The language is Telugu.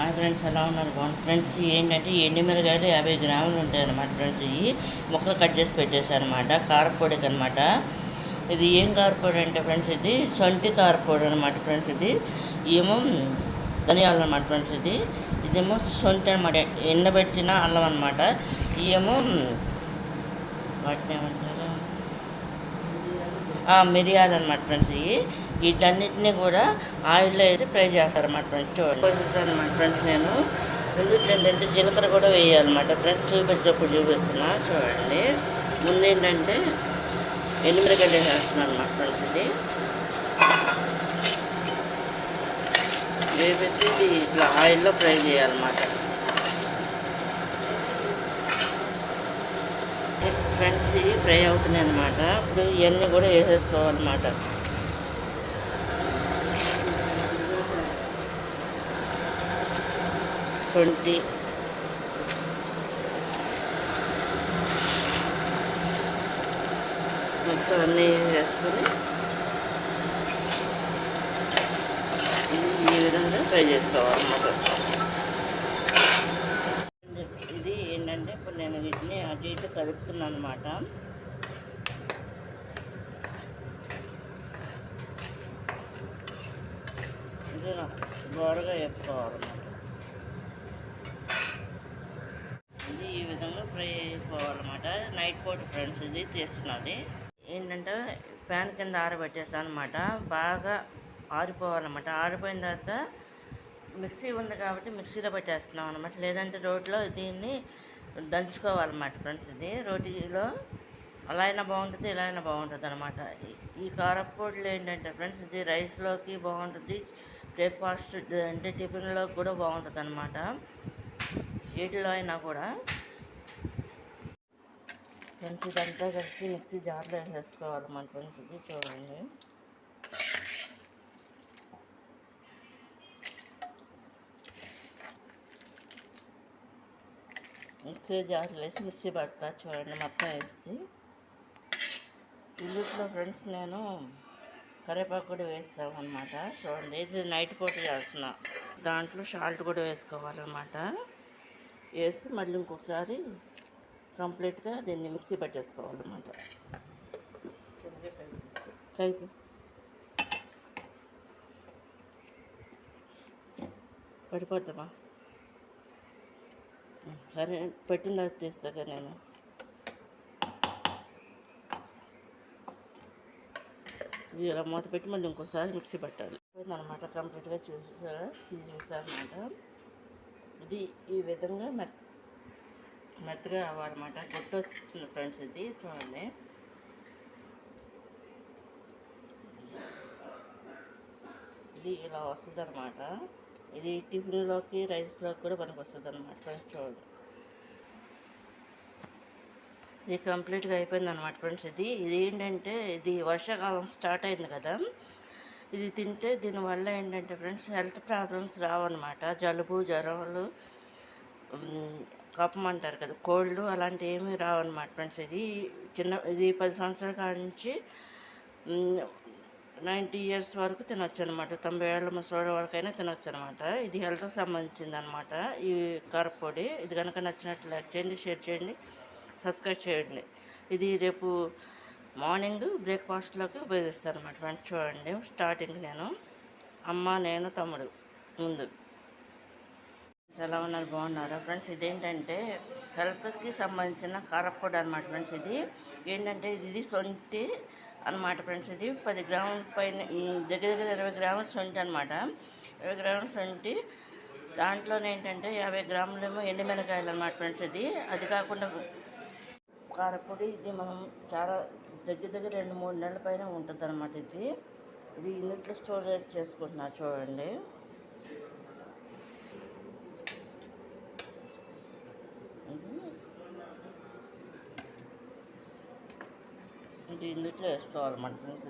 హాయ్ ఫ్రెండ్స్, ఎలా ఉన్నారు? బాగుంది ఫ్రెండ్స్. ఏంటంటే ఎండుమిరగాయలు 50 గ్రాములు ఉంటాయి అన్నమాట ఫ్రెండ్స్. ఇవి ముక్కలు కట్ చేసి పెట్టేసాను అనమాట, కారపొడికి అనమాట. ఇది ఏం కారపొడి అంటే ఫ్రెండ్స్, ఇది సొంటి కారపొడి అనమాట ఫ్రెండ్స్. ఇది ఏమో ధనియాలు అనమాట ఫ్రెండ్స్. ఇదేమో సొంటి అనమాట, ఎండబెట్టిన అల్లం అనమాట. ఇవేమో వాటిని ఏమంటారు, మిరియాలు అనమాట ఫ్రెండ్స్. వీటన్నిటిని కూడా ఆయిల్లో వేసి ఫ్రై చేస్తారన్నమాట ఫ్రెండ్స్. చూడండి అనమాట ఫ్రెండ్స్. నేను ఎందుకు ఏంటంటే జీలకర్ర కూడా వేయాలన్నమాట ఫ్రెండ్స్. చూపిస్తున్నా చూడండి. ముందు ఏంటంటే ఎండుమిరకాయలు వేసేస్తున్నాను అనమాట ఫ్రెండ్స్. వేపేసి ఇది ఇట్లా ఆయిల్లో ఫ్రై చేయాలన్నమాట ఫ్రెండ్స్. ఇవి ఫ్రై అవుతున్నాయి అనమాట. ఇప్పుడు ఇవన్నీ కూడా వేసేసుకోవాలన్నమాట. శొంఠి, మొత్తం అన్నీ వేసుకొని ఈ విధంగా ఫ్రై చేసుకోవాలన్నమాట. ఇది ఏంటంటే ఇప్పుడు నేను వీటిని అటు ఇటు కలుపుతున్నాను అనమాట. ఇది బాగా వేసుకోవాలన్నమాట. ఇది ఈ విధంగా ఫ్రై అయిపోవాలన్నమాట. నైట్ పూట ఫ్రెండ్స్ ఇది తీస్తున్నది. ఏంటంటే ప్యాన్ కింద ఆరబెట్టేస్తాను అనమాట. బాగా ఆరిపోవాలన్నమాట. ఆరిపోయిన తర్వాత మిక్సీ ఉంది కాబట్టి మిక్సీలో పెట్టేస్తున్నాం అనమాట. లేదంటే రోట్లో దీన్ని దంచుకోవాలన్నమాట ఫ్రెండ్స్. ఇది రోటీలో అలా అయినా బాగుంటుంది, ఇలా అయినా బాగుంటుంది అనమాట. ఈ కారపొడులు ఏంటంటే ఫ్రెండ్స్, ఇది రైస్లోకి బాగుంటుంది, బ్రేక్ఫాస్ట్ అంటే టిఫిన్లోకి కూడా బాగుంటుంది అనమాట. వీటిలో అయినా కూడా ఫ్రెండ్స్ ఇదంతా కలిసి మిక్సీ జార్లో వేసేసుకోవాలన్నమాట ఫ్రెండ్స్. ఇది చూడండి. మిక్సీ జార్లో వేసి మిక్సీ పడతా చూడండి. మొత్తం వేసి ఇందులో ఫ్రెండ్స్ నేను కరివేపాకు కూడా వేస్తాం అనమాట. చూడండి, ఇది నైట్ పూట చేస్తున్నా. దాంట్లో సాల్ట్ కూడా వేసుకోవాలన్నమాట. వేసి మళ్ళీ ఇంకొకసారి కంప్లీట్గా దీన్ని మిక్సీ పట్టేసుకోవాలన్నమాట. కలిపి పడిపోద్దామా? సరే, పెట్టిన తర్వాత తీస్తాగా నేను. ఇలా మూత పెట్టి మళ్ళీ ఇంకోసారి మిక్సీ పట్టాలి అనమాట. కంప్లీట్గా తీసేసాను అనమాట. ఇది ఈ విధంగా మెత్తగా అవ్వాలన్నమాట. పొట్టు వస్తుంది ఫ్రెండ్స్. ఇది చూడండి. ఇది ఇలా వస్తుంది అనమాట. ఇది టిఫిన్లోకి రైస్లోకి కూడా పనికి వస్తుంది అనమాట ఫ్రెండ్స్. చూడండి, ఇది కంప్లీట్గా అయిపోయింది అనమాట ఫ్రెండ్స్. ఇది ఏంటంటే ఇది వర్షాకాలం స్టార్ట్ అయింది కదా. ఇది తింటే దీనివల్ల ఏంటంటే ఫ్రెండ్స్ హెల్త్ ప్రాబ్లమ్స్ రావన్నమాట. జలుబు, జ్వరాలు, కఫం అంటారు కదా, కోల్డ్ అలాంటి ఏమీ రావన్నమాట ఫ్రెండ్స్. ఇది 10 సంవత్సరాల కాడ నుంచి 90 ఇయర్స్ వరకు తినొచ్చు అనమాట. 90 ఏళ్ళ ముసలి వరకైనా తినొచ్చు అనమాట. ఇది హెల్త్కి సంబంధించింది అనమాట ఈ కారపొడి. ఇది కనుక నచ్చినట్లు లైక్ చేయండి, షేర్ చేయండి, సబ్స్క్రైబ్ చేయండి. ఇది రేపు మార్నింగ్ బ్రేక్ఫాస్ట్లోకి ఉపయోగిస్తాను అనమాట ఫ్రెండ్స్. చూడండి, స్టార్టింగ్ నేను, అమ్మ, నేను, తమ్ముడు ముందు. ఎలా ఉన్నారు? బాగున్నారా ఫ్రెండ్స్? ఇదేంటంటే హెల్త్కి సంబంధించిన కారపొడి అనమాట ఫ్రెండ్స్. ఇది ఏంటంటే ఇది సొంటి అనమాట ఫ్రెండ్స్. ఇది 10 గ్రాముల పైన, దగ్గర 20 గ్రాముల సొంటి అనమాట. 20 గ్రాముల సొంటి. దాంట్లోనే ఏంటంటే 50 గ్రాములేమో ఎండుమిరకాయలు అనమాట ఫ్రెండ్స్. అది కాకుండా కారపొడి ఇది మనం చాలా దగ్గర 2-3 నెలల పైన ఉంటుంది అనమాట. ఇది ఇంట్లో స్టోరేజ్ చేసుకుంటున్నారు చూడండి. ఇది ఇందులో వేసుకోవాలన్నమాట ఫ్రెండ్స్.